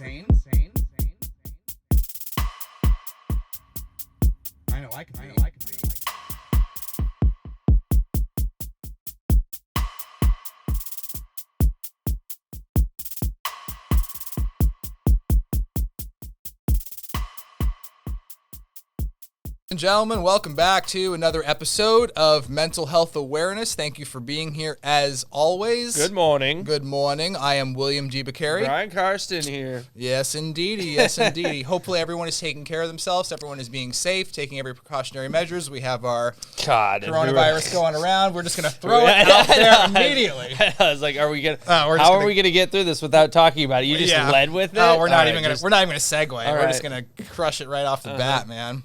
I know I can be. And gentlemen, welcome back to another episode of Mental Health Awareness. Thank you for being here as always. Good morning. Good morning. I am William G. Bacari. Brian Karsten here. Yes, indeedy. Yes, indeedy. Hopefully everyone is taking care of themselves. Everyone is being safe, taking every precautionary measures. We have our coronavirus going around. We're just going to throw it out there immediately. I was like, how are we going to get through this without talking about it? You just led with it? No, we're not even going to segue. We're right. just going to crush it right off the bat, man.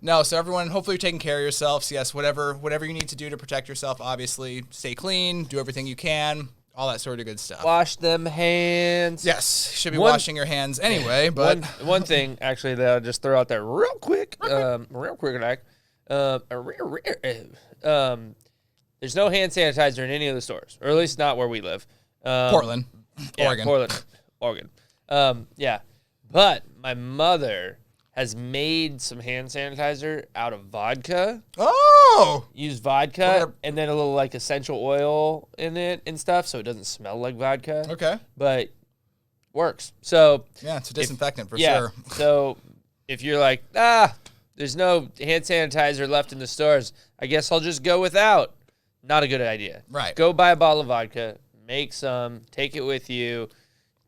No, so everyone, hopefully you're taking care of yourselves. Yes, whatever you need to do to protect yourself, obviously. Stay clean, do everything you can, all that sort of good stuff. Wash them hands. Yes, should be washing your hands anyway, but... One thing, actually, that I'll just throw out there real quick. There's no hand sanitizer in any of the stores, or at least not where we live. Portland, Oregon. Portland, Oregon. Yeah, but my mother has made some hand sanitizer out of vodka. Oh! Use vodka and then a little like essential oil in it and stuff so it doesn't smell like vodka. Okay. But works. So yeah, it's a disinfectant for sure. So if you're like, there's no hand sanitizer left in the stores, I guess I'll just go without. Not a good idea. Right. Go buy a bottle of vodka, make some, take it with you.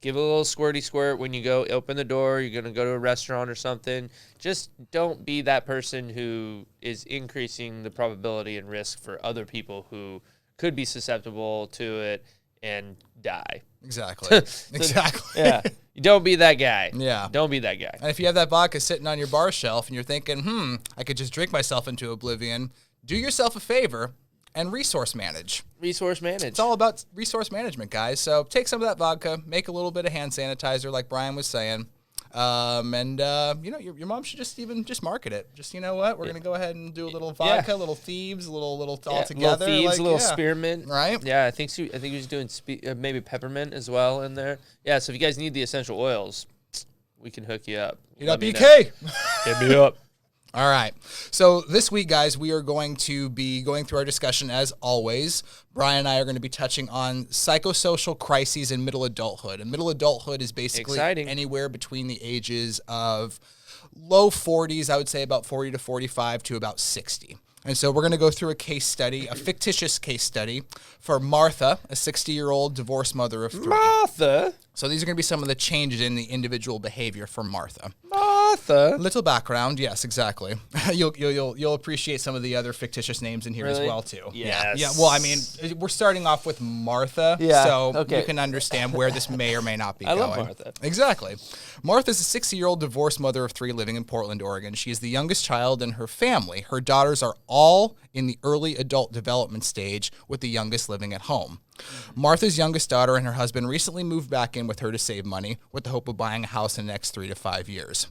Give it a little squirty squirt when you go open the door. You're going to go to a restaurant or something. Just don't be that person who is increasing the probability and risk for other people who could be susceptible to it and die. Exactly. Exactly. Yeah. Don't be that guy. Yeah. Don't be that guy. And if you have that vodka sitting on your bar shelf and you're thinking, I could just drink myself into oblivion, do yourself a favor and resource manage. Resource manage. It's all about resource management, guys. So take some of that vodka, make a little bit of hand sanitizer, like Brian was saying, your mom should just market it. Just, you know what, we're gonna go ahead and do a little vodka, little thieves, a little all together, little thieves, a little spearmint, right? Yeah, I think he was doing maybe peppermint as well in there. Yeah, so if you guys need the essential oils, we can hook you up. Hit up BK. Hit me up. All right. So this week, guys, we are going to be going through our discussion as always. Brian and I are going to be touching on psychosocial crises in middle adulthood. And middle adulthood is basically anywhere between the ages of low 40s, I would say about 40 to 45 to about 60. And so we're going to go through a case study, a fictitious case study for Martha, a 60-year-old divorced mother of 3. Martha? So these are going to be some of the changes in the individual behavior for Martha. Martha? Little background, yes, exactly. You'll appreciate some of the other fictitious names in here as well too. Yes. Yeah. Well, I mean, we're starting off with Martha, so you can understand where this may or may not be going. I love Martha. Exactly. Martha's a 60-year-old divorced mother of 3 living in Portland, Oregon. She is the youngest child in her family. Her daughters are all in the early adult development stage, with the youngest living at home. Martha's youngest daughter and her husband recently moved back in with her to save money with the hope of buying a house in the next 3 to 5 years.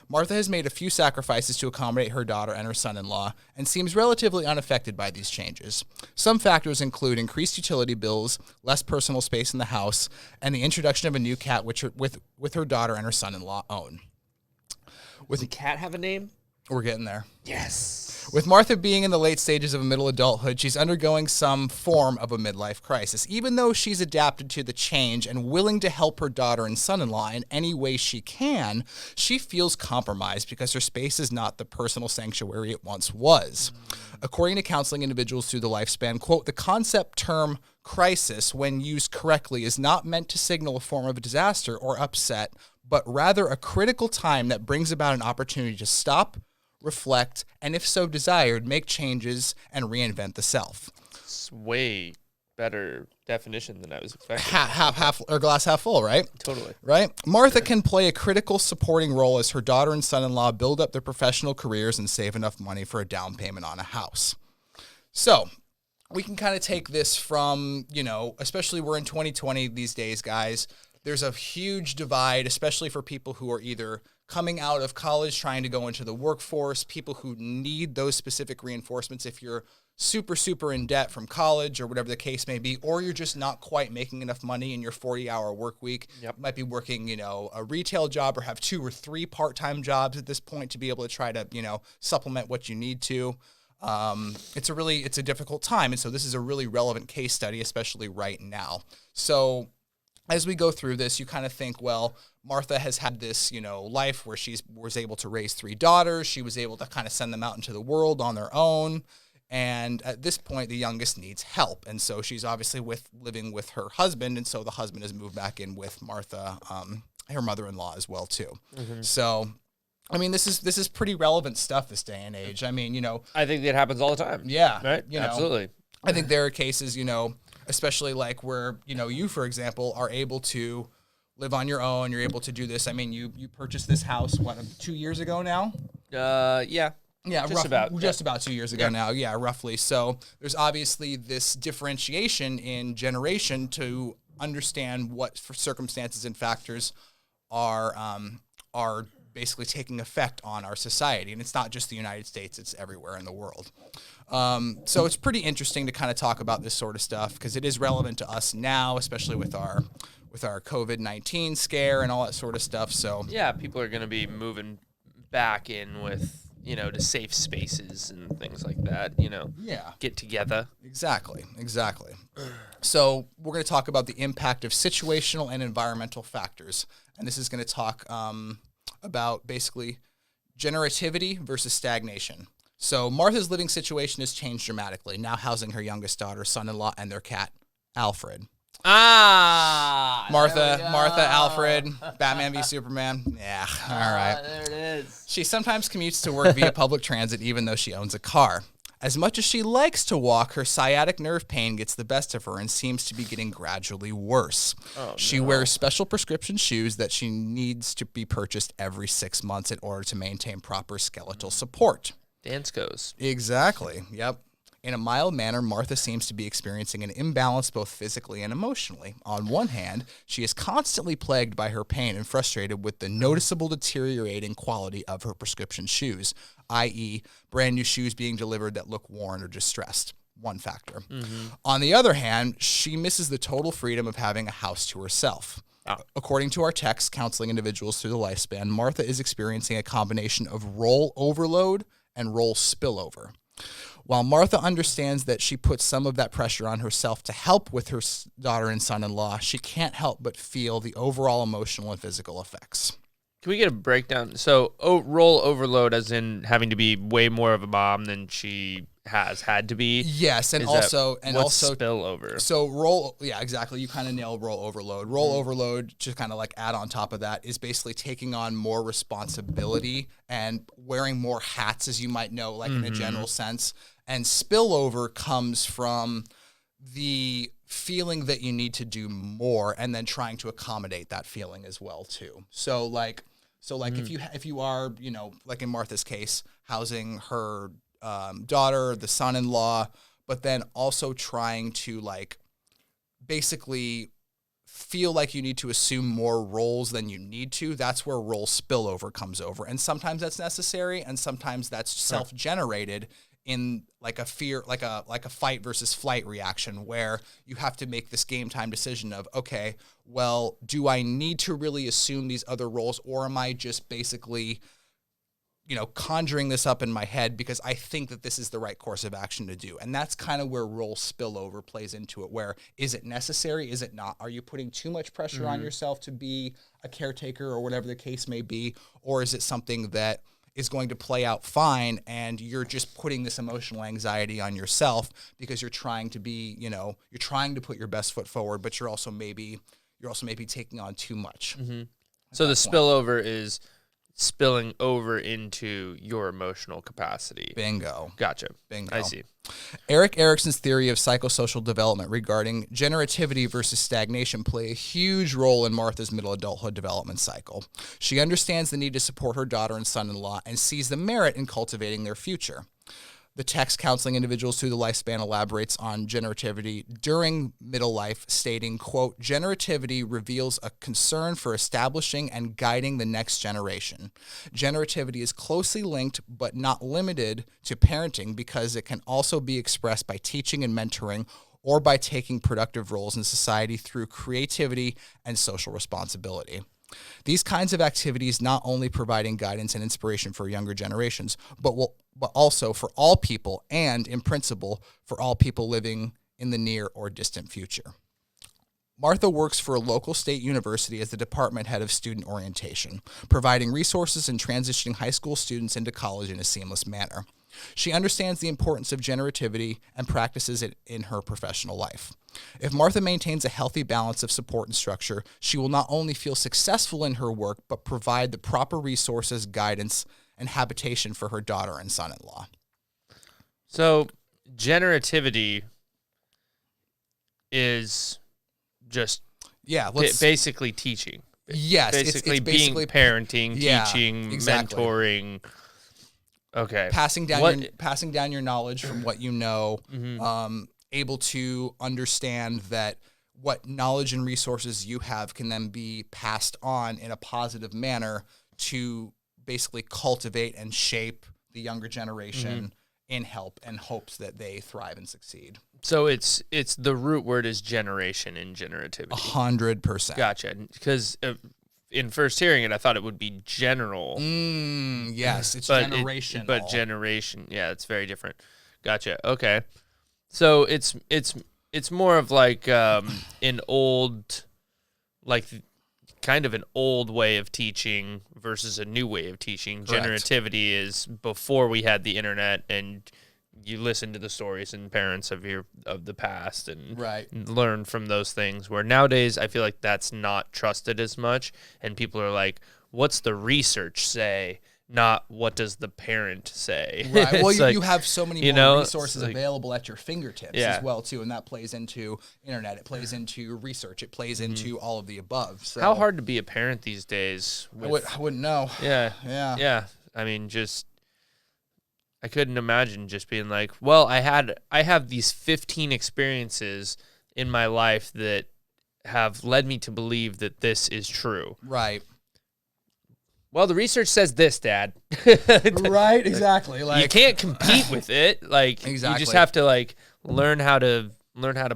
Martha has made a few sacrifices to accommodate her daughter and her son-in-law and seems relatively unaffected by these changes. Some factors include increased utility bills, less personal space in the house, and the introduction of a new cat which her daughter and her son-in-law own. Does the cat have a name? We're getting there. Yes. With Martha being in the late stages of middle adulthood, she's undergoing some form of a midlife crisis. Even though she's adapted to the change and willing to help her daughter and son-in-law in any way she can, she feels compromised because her space is not the personal sanctuary it once was. According to counseling individuals through the lifespan, quote, the concept term crisis, when used correctly, is not meant to signal a form of disaster or upset, but rather a critical time that brings about an opportunity to stop, reflect, and if so desired, make changes and reinvent the self. It's way better definition than I was expecting. Half or glass half full, right? Totally. Right? Martha can play a critical supporting role as her daughter and son-in-law build up their professional careers and save enough money for a down payment on a house. So we can kind of take this from, especially we're in 2020 these days, guys. there's a huge divide, especially for people who are either coming out of college, trying to go into the workforce, people who need those specific reinforcements. If you're super, super in debt from college or whatever the case may be, or you're just not quite making enough money in your 40-hour work week, you might be working, a retail job or have 2 or 3 part-time jobs at this point to be able to try to, supplement what you need to. It's a difficult time. And so this is a really relevant case study, especially right now. So as we go through this, you kind of think, well, Martha has had this, life where she was able to raise 3 daughters. She was able to kind of send them out into the world on their own. And at this point, the youngest needs help. And so she's obviously living with her husband. And so the husband has moved back in with Martha, her mother-in-law as well, too. Mm-hmm. So, I mean, this is pretty relevant stuff this day and age. I mean, I think that happens all the time. Yeah. Right? Absolutely. I think there are cases, especially like where, you, for example, are able to live on your own. You're able to do this. I mean, you purchased this house, 2 years ago now? Yeah. Yeah, just about 2 years ago now. Yeah, roughly. So there's obviously this differentiation in generation to understand what circumstances and factors are basically taking effect on our society. And it's not just the United States, it's everywhere in the world. So it's pretty interesting to kind of talk about this sort of stuff because it is relevant to us now, especially with our COVID-19 scare and all that sort of stuff. So yeah, people are going to be moving back in with to safe spaces and things like that, get together. Exactly. So we're going to talk about the impact of situational and environmental factors. And this is going to talk about basically generativity versus stagnation. So Martha's living situation has changed dramatically, now housing her youngest daughter, son-in-law, and their cat, Alfred. Martha, Alfred, Batman v Superman. Yeah, all right. There it is. She sometimes commutes to work via public transit, even though she owns a car. As much as she likes to walk, her sciatic nerve pain gets the best of her and seems to be getting gradually worse. She wears special prescription shoes that she needs to be purchased every 6 months in order to maintain proper skeletal support. Dance goes. Exactly. Yep. In a mild manner, Martha seems to be experiencing an imbalance both physically and emotionally. On one hand, she is constantly plagued by her pain and frustrated with the noticeable deteriorating quality of her prescription shoes, i.e., brand new shoes being delivered that look worn or distressed. One factor. Mm-hmm. On the other hand, she misses the total freedom of having a house to herself. According to our text, Counseling Individuals Through the Lifespan, Martha is experiencing a combination of role overload and role spillover. While Martha understands that she puts some of that pressure on herself to help with her daughter and son-in-law, she can't help but feel the overall emotional and physical effects. Can we get a breakdown? So, role overload as in having to be way more of a mom than she has had to be? Yes, and what's also spillover? So exactly. You kind of nailed role overload. Role overload, to kind of like add on top of that, is basically taking on more responsibility and wearing more hats, as you might know, like in a general sense. And spillover comes from the feeling that you need to do more and then trying to accommodate that feeling as well too. So if you are, like in Martha's case, housing her daughter, the son-in-law, but then also trying to basically feel like you need to assume more roles than you need to, that's where role spillover comes over. And sometimes that's necessary and sometimes that's self-generated in like a fear, like a fight versus flight reaction where you have to make this game time decision of, okay, well, do I need to really assume these other roles, or am I just basically, conjuring this up in my head because I think that this is the right course of action to do? And that's kind of where role spillover plays into it, where is it necessary? Is it not? Are you putting too much pressure on yourself to be a caretaker or whatever the case may be? Or is it something that is going to play out fine and you're just putting this emotional anxiety on yourself because you're trying to be, you're trying to put your best foot forward, but you're also maybe taking on too much. Mm-hmm. So the spillover is spilling over into your emotional capacity. Bingo. Gotcha. Bingo. I see. Eriksons theory of psychosocial development regarding generativity versus stagnation play a huge role in Martha's middle adulthood development cycle. She understands the need to support her daughter and son-in-law and sees the merit in cultivating their future. The text Counseling Individuals Through the Lifespan elaborates on generativity during middle life, stating, quote, generativity reveals a concern for establishing and guiding the next generation. Generativity is closely linked but not limited to parenting because it can also be expressed by teaching and mentoring or by taking productive roles in society through creativity and social responsibility. These kinds of activities not only providing guidance and inspiration for younger generations, but also for all people and, in principle, for all people living in the near or distant future. Martha works for a local state university as the department head of student orientation, providing resources and transitioning high school students into college in a seamless manner. She understands the importance of generativity and practices it in her professional life. If Martha maintains a healthy balance of support and structure, she will not only feel successful in her work, but provide the proper resources, guidance, and habitation for her daughter and son-in-law. So, generativity is just basically teaching. Yes, basically it's being parenting, teaching, exactly. Mentoring. Okay, passing down your knowledge from what you know, able to understand that what knowledge and resources you have can then be passed on in a positive manner to basically cultivate and shape the younger generation in help and hopes that they thrive and succeed. So it's the root word is generation in generativity. 100%. Gotcha. Because in first hearing it, I thought it would be general. Yes, it's generational. But generation, yeah, it's very different. Gotcha. Okay. So it's more of like an old, like kind of an old way of teaching versus a new way of teaching. Correct. Generativity is before we had the internet and you listen to the stories and parents of the past and learn from those things, where nowadays I feel like that's not trusted as much, and people are like, what's the research say, not what does the parent say. Right. Well, like, you have so many more resources available at your fingertips as well too, and that plays into internet, it plays into research, it plays into all of the above. So how hard to be a parent these days? I wouldn't know. Yeah. I mean, I couldn't imagine just being like, well, I have these 15 experiences in my life that have led me to believe that this is true. Right. Well, the research says this, Dad. Right, exactly. Like, you can't compete with it. Like, exactly. You just have to like learn how to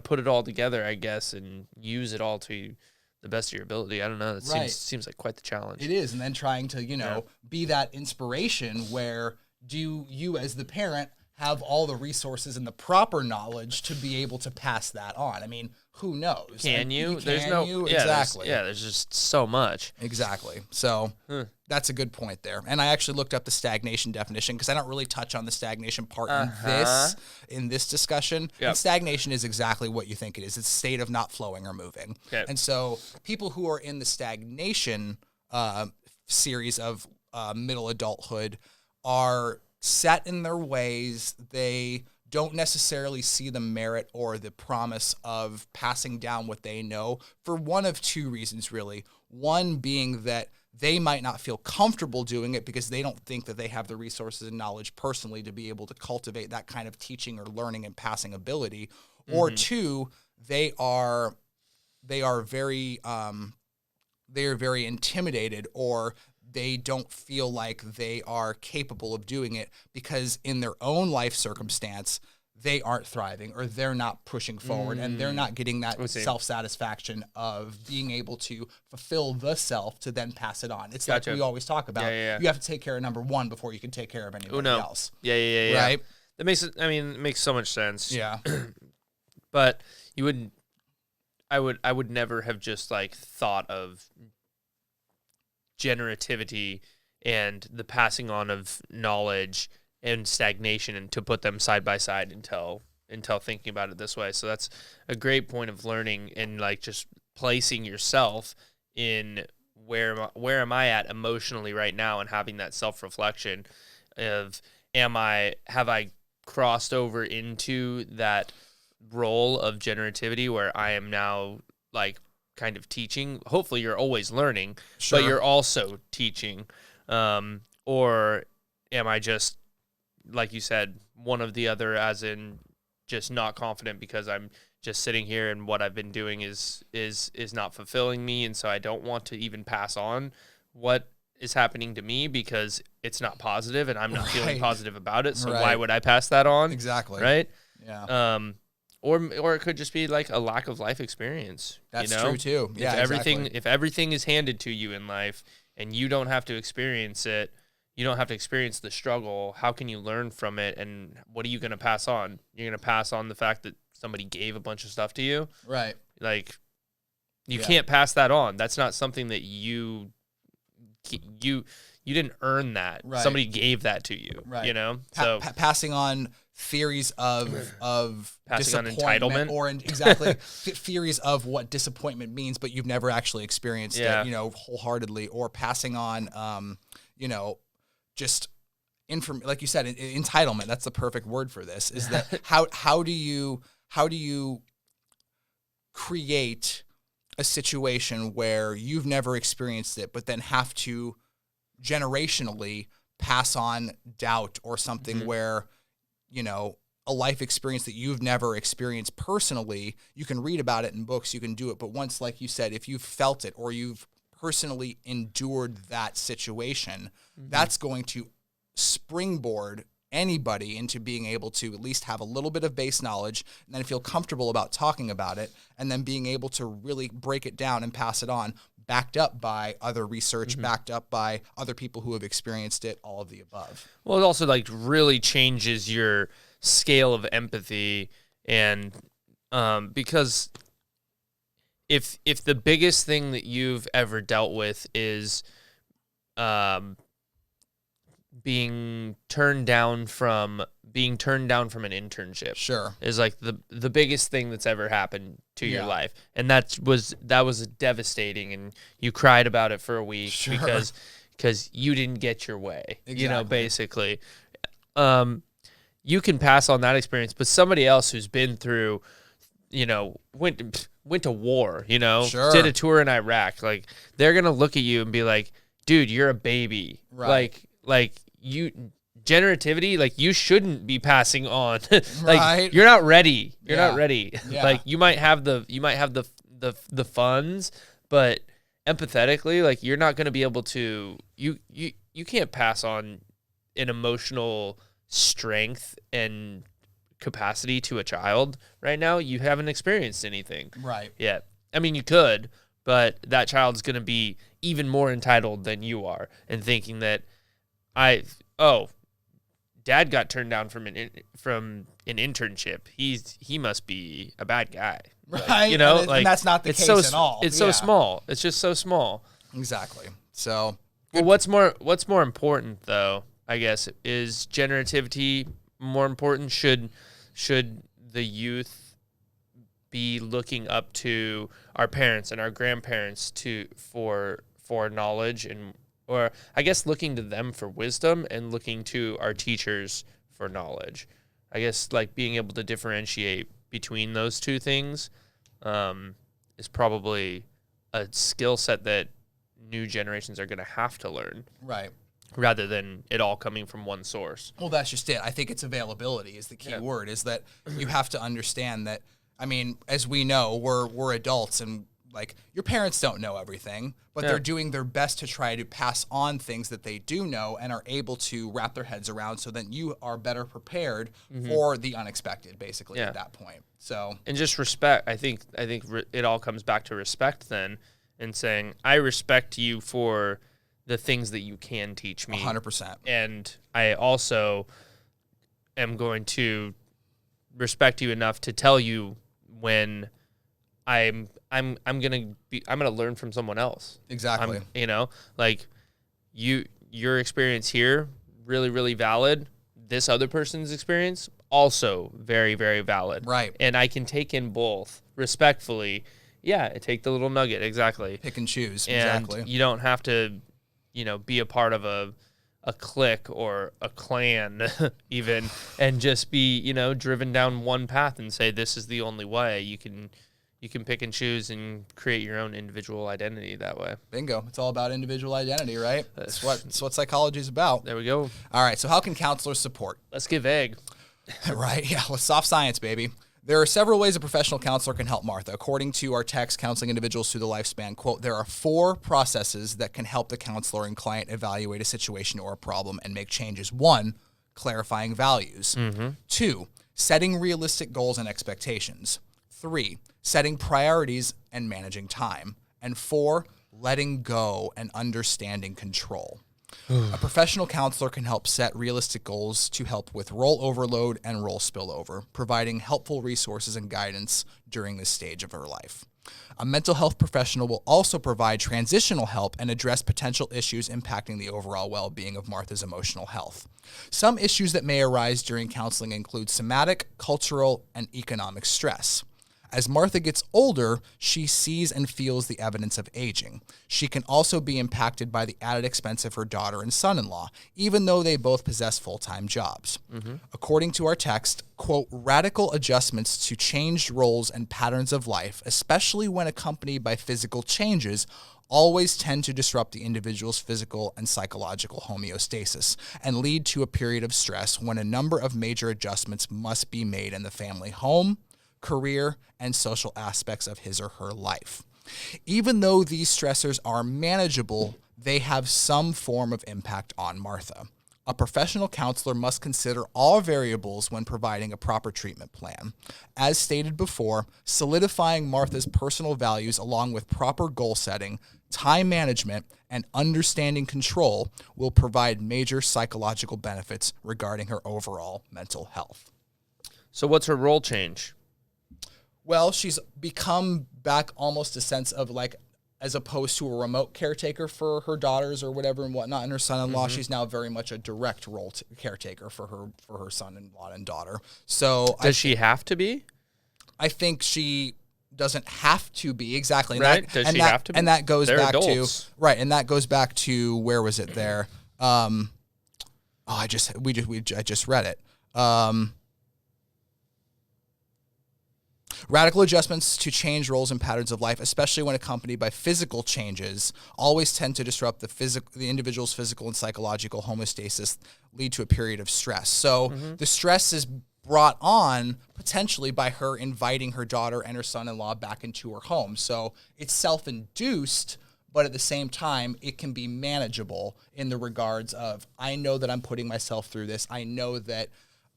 put it all together, I guess, and use it all to the best of your ability. I don't know. It seems like quite the challenge. It is, and then trying to, be that inspiration where do you as the parent have all the resources and the proper knowledge to be able to pass that on? I mean, who knows? Can you? Exactly. There's just so much. Exactly. So that's a good point there. And I actually looked up the stagnation definition because I don't really touch on the stagnation part in this discussion. Yep. And stagnation is exactly what you think it is. It's a state of not flowing or moving. Okay. And so people who are in the stagnation series of middle adulthood are set in their ways. They don't necessarily see the merit or the promise of passing down what they know for one of two reasons, really. One being that they might not feel comfortable doing it because they don't think that they have the resources and knowledge personally to be able to cultivate that kind of teaching or learning and passing ability. Or two, they are very intimidated, or they don't feel like they are capable of doing it because in their own life circumstance, they aren't thriving or they're not pushing forward and they're not getting that self-satisfaction of being able to fulfill the self to then pass it on. It's like we always talk about. You have to take care of number one before you can take care of anybody else. Yeah. Right? That makes it, it makes so much sense. Yeah. But I would never have just like thought of generativity and the passing on of knowledge and stagnation and to put them side by side until thinking about it this way. So that's a great point of learning and like just placing yourself in where am I at emotionally right now, and having that self-reflection of have I crossed over into that role of generativity where I am now like kind of teaching. Hopefully you're always learning, but you're also teaching. Or am I just like you said, one of the other, as in just not confident because I'm just sitting here and what I've been doing is not fulfilling me, and so I don't want to even pass on what is happening to me because it's not positive and I'm not feeling positive about it. So why would I pass that on? Exactly. Right? Yeah. Or it could just be like a lack of life experience. That's true too. Yeah, if everything is handed to you in life and you don't have to experience it, you don't have to experience the struggle, how can you learn from it, and what are you going to pass on? You're going to pass on the fact that somebody gave a bunch of stuff to you? Right. Like, you can't pass that on. That's not something that you didn't earn that. Right. Somebody gave that to you. Right. You know? So passing on theories of passing on disappointment, entitlement, or theories of what disappointment means, but you've never actually experienced it, wholeheartedly, or passing on, just like you said, entitlement. That's the perfect word for this. Is that how do you create a situation where you've never experienced it, but then have to generationally pass on doubt or something where, a life experience that you've never experienced personally, you can read about it in books, you can do it. But once, like you said, if you've felt it or you've personally endured that situation, that's going to springboard anybody into being able to at least have a little bit of base knowledge and then feel comfortable about talking about it, and then being able to really break it down and pass it on, backed up by other research, backed up by other people who have experienced it, all of the above. Well, it also like really changes your scale of empathy, and because if the biggest thing that you've ever dealt with is being turned down from an internship. Sure. Is like the biggest thing that's ever happened to your life. And that was devastating, and you cried about it for a week because you didn't get your way. Exactly. Basically. You can pass on that experience, but somebody else who's been through, went to war, did a tour in Iraq, like they're going to look at you and be like, dude, you're a baby. Right. Like you generativity, like you shouldn't be passing on. Right. You're not ready. You're not ready. Yeah. Like you might have the funds, but empathetically, like you're not going to be able to, you can't pass on an emotional strength and capacity to a child right now. You haven't experienced anything. Right. Yet. I mean, you could, but that child's going to be even more entitled than you are, and thinking that dad got turned down from an internship. He must be a bad guy. Right. And that's not the case at all. It's so small. It's just so small. Exactly. So, well, what's more important though, I guess, is generativity more important? Should the youth be looking up to our parents and our grandparents for knowledge, or I guess looking to them for wisdom and looking to our teachers for knowledge? I guess like being able to differentiate between those two things is probably a skill set that new generations are going to have to learn. Right. Rather than it all coming from one source. Well, that's just it. I think it's availability is the key word, is that you have to understand that, I mean, as we know, we're adults, and like your parents don't know everything, but they're doing their best to try to pass on things that they do know and are able to wrap their heads around, so that you are better prepared for the unexpected, basically, at that point. So, and just respect. I think it all comes back to respect then, and saying, I respect you for the things that you can teach me. 100%. And I also am going to respect you enough to tell you when I'm gonna learn from someone else. Exactly. Like your experience here, really, really valid. This other person's experience, also very, very valid. Right. And I can take in both respectfully. Yeah, take the little nugget. Exactly. Pick and choose. And exactly. You don't have to, be a part of a clique or a clan even, and just be, driven down one path and say, this is the only way. You can you can pick and choose and create your own individual identity that way. Bingo. It's all about individual identity, right? That's what psychology is about. There we go. All right. So how can counselors support? Let's get vague. Right. Yeah. Well, soft science, baby. There are several ways a professional counselor can help Martha. According to our text, Counseling Individuals Through the Lifespan, quote, there are 4 processes that can help the counselor and client evaluate a situation or a problem and make changes. 1, clarifying values. 2, setting realistic goals and expectations. 3, setting priorities and managing time. And 4, letting go and understanding control. A professional counselor can help set realistic goals to help with role overload and role spillover, providing helpful resources and guidance during this stage of her life. A mental health professional will also provide transitional help and address potential issues impacting the overall well-being of Martha's emotional health. Some issues that may arise during counseling include somatic, cultural, and economic stress. As Martha gets older, she sees and feels the evidence of aging. She can also be impacted by the added expense of her daughter and son-in-law, even though they both possess full-time jobs. According to our text, quote, radical adjustments to changed roles and patterns of life, especially when accompanied by physical changes, always tend to disrupt the individual's physical and psychological homeostasis and lead to a period of stress when a number of major adjustments must be made in the family home, career, and social aspects of his or her life. Even though these stressors are manageable, they have some form of impact on Martha. A professional counselor must consider all variables when providing a proper treatment plan. As stated before, solidifying Martha's personal values along with proper goal setting, time management, and understanding control will provide major psychological benefits regarding her overall mental health. So what's her role change? Well, she's become back almost a sense of like, as opposed to a remote caretaker for her daughters or whatever and whatnot, and her son-in-law, she's now very much a direct role caretaker for her son-in-law and daughter. So Does she have to be? I think she doesn't have to be exactly Right? Does she have to be? And that goes They're back adults. to right, and that goes back to where was it there? I just read it. Radical adjustments to change roles and patterns of life, especially when accompanied by physical changes, always tend to disrupt the individual's physical and psychological homeostasis, lead to a period of stress. So the stress is brought on potentially by her inviting her daughter and her son-in-law back into her home. So it's self-induced, but at the same time, it can be manageable in the regards of, I know that I'm putting myself through this. I know that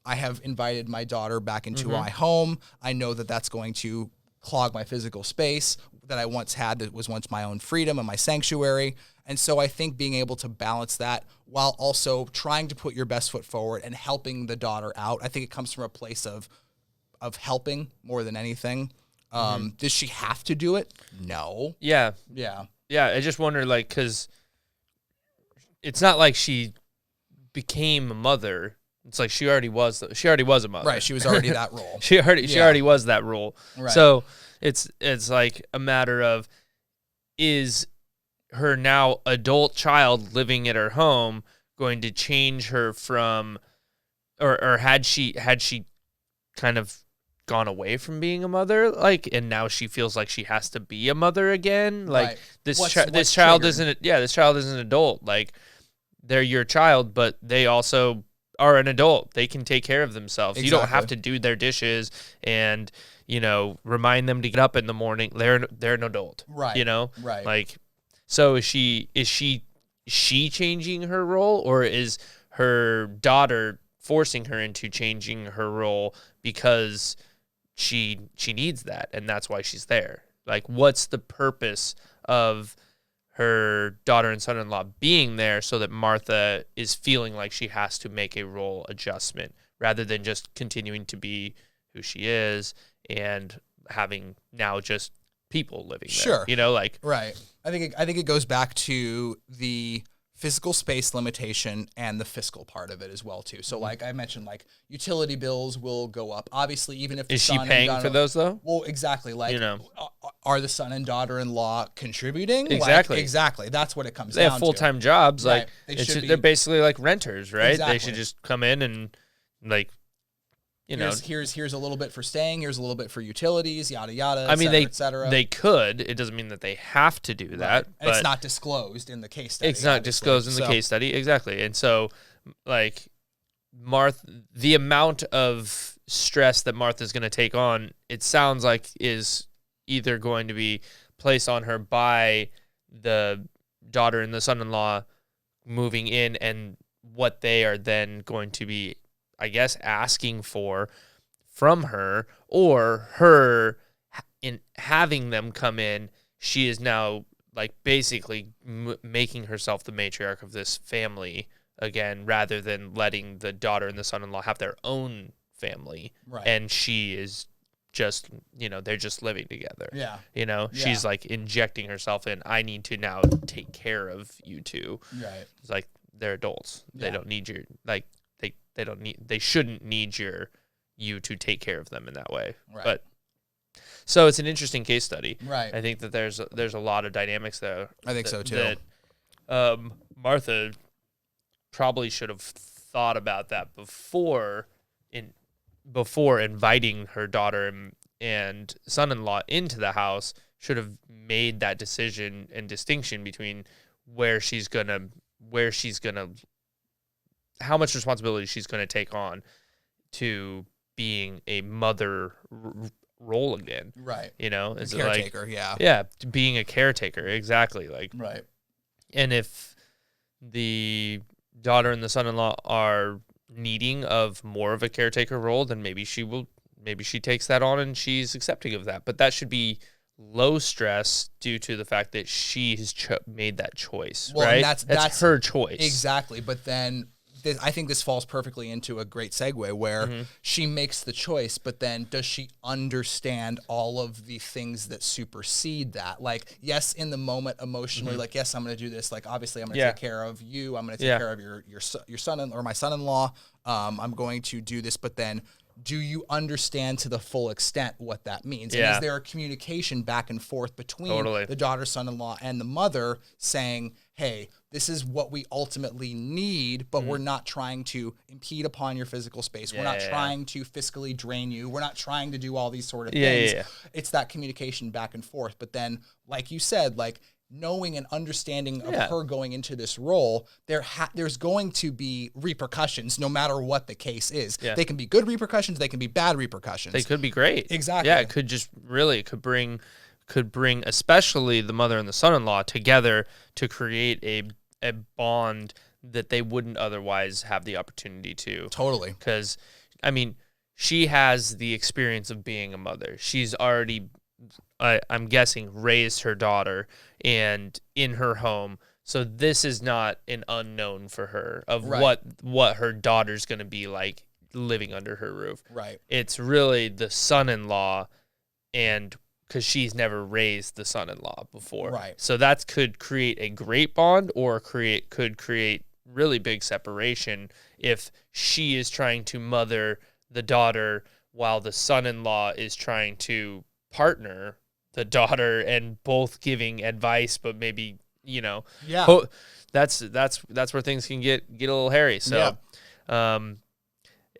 I have invited my daughter back into my home. I know that that's going to clog my physical space that I once had that was once my own freedom and my sanctuary. And so I think being able to balance that while also trying to put your best foot forward and helping the daughter out, I think it comes from a place of helping more than anything. Does she have to do it? No. Yeah. Yeah. Yeah, I just wonder, like, because it's not like she became a mother. It's like she already was a mother. Right, she was already that role. She already was that role. Right. So it's like a matter of, is her now adult child living at her home going to change her from, or had she kind of gone away from being a mother, like, and now she feels like she has to be a mother again? Like, Right. this What's child triggered? this child isn't an adult. Like, they're your child, but they also are an adult. They can take care of themselves. You don't have Exactly. to do their dishes and, remind them to get up in the morning. They're an adult. Right. Right. Like, so is she changing her role, or is her daughter forcing her into changing her role because she needs that and that's why she's there? Like, what's the purpose of her daughter and son-in-law being there so that Martha is feeling like she has to make a role adjustment rather than just continuing to be who she is and having now just people living there? Sure. Like, Right. I think it goes back to the physical space limitation and the fiscal part of it as well too. So like I mentioned, like utility bills will go up. Obviously, even if the is she son and paying daughter- for those though? Well, exactly. Like, are the son and daughter-in-law contributing? Exactly. Like, exactly. That's what it comes They down have full-time jobs. Right. Like, They should be- they're basically like renters, right? They Exactly. should just come in and like you know, here's a little bit for staying, here's a little bit for utilities, yada yada. I mean, et cetera. they could. It doesn't mean that they have to do that. And it's not disclosed in the case study. It's not disclosed in the case study, exactly. And so, like, the amount of stress that Martha's going to take on, it sounds like is either going to be placed on her by the daughter and the son-in-law moving in, and what they are then going to be, I guess, asking for from her, or her in having them come in. She is now like basically making herself the matriarch of this family again, rather than letting the daughter and the son-in-law have their own family. Right. And she is just, you know, they're just living together. Yeah. You know, Yeah. she's like injecting herself in, I need to now take care of you two. Right. It's like, they're adults. Yeah. They don't need your, like, they shouldn't need you to take care of them in that way. Right. But so it's an interesting case study. Right. I think that there's a lot of dynamics there. I think so too. That Martha probably should have thought about that before inviting her daughter and son-in-law into the house. Should have made that decision and distinction between how much responsibility she's gonna take on to being a mother role again. Right. You know, is it caretaker, like, yeah. yeah, being a caretaker, exactly. Like, right. And if the daughter and the son-in-law are needing of more of a caretaker role, then maybe she takes that on and she's accepting of that. But that should be low stress due to the fact that she has made that choice, right? That's her choice. Exactly. But then I think this falls perfectly into a great segue where she makes the choice, but then does she understand all of the things that supersede that? Like, yes, in the moment, emotionally, like, yes, I'm going to do this. Like, obviously, I'm going to take care of you. I'm going to take care of your son or my son-in-law. I'm going to do this, but then do you understand to the full extent what that means? And is there a communication back and forth between the daughter, son-in-law, and the mother saying, hey, this is what we ultimately need, but we're not trying to impede upon your physical space. We're not trying to fiscally drain you. We're not trying to do all these sort of things. It's that communication back and forth. But then, like you said, like, knowing and understanding of her going into this role, there's going to be repercussions no matter what the case is. They can be good repercussions. They can be bad repercussions. They could be great. Exactly. Yeah, it could just really could bring especially the mother and the son-in-law together to create a bond that they wouldn't otherwise have the opportunity to. Totally. Because, I mean, she has the experience of being a mother. She's already, I'm guessing, raised her daughter and in her home. So this is not an unknown for her of what her daughter's going to be like living under her roof. Right. It's really the son-in-law, and because she's never raised the son-in-law before. Right. So that could create a great bond, or could create really big separation if she is trying to mother the daughter while the son-in-law is trying to partner the daughter and both giving advice, but maybe, you know, that's where things can get a little hairy. So,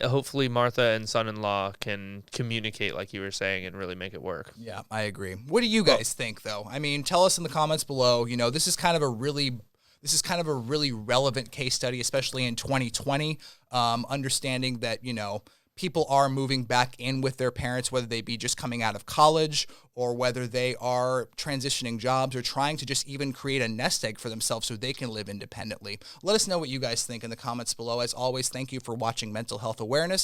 hopefully Martha and son-in-law can communicate like you were saying and really make it work. Yeah, I agree. What do you guys think, though? I mean, tell us in the comments below. You know, this is kind of a really relevant case study, especially in 2020, understanding that, you know, people are moving back in with their parents, whether they be just coming out of college or whether they are transitioning jobs or trying to just even create a nest egg for themselves so they can live independently. Let us know what you guys think in the comments below. As always, thank you for watching Mental Health Awareness.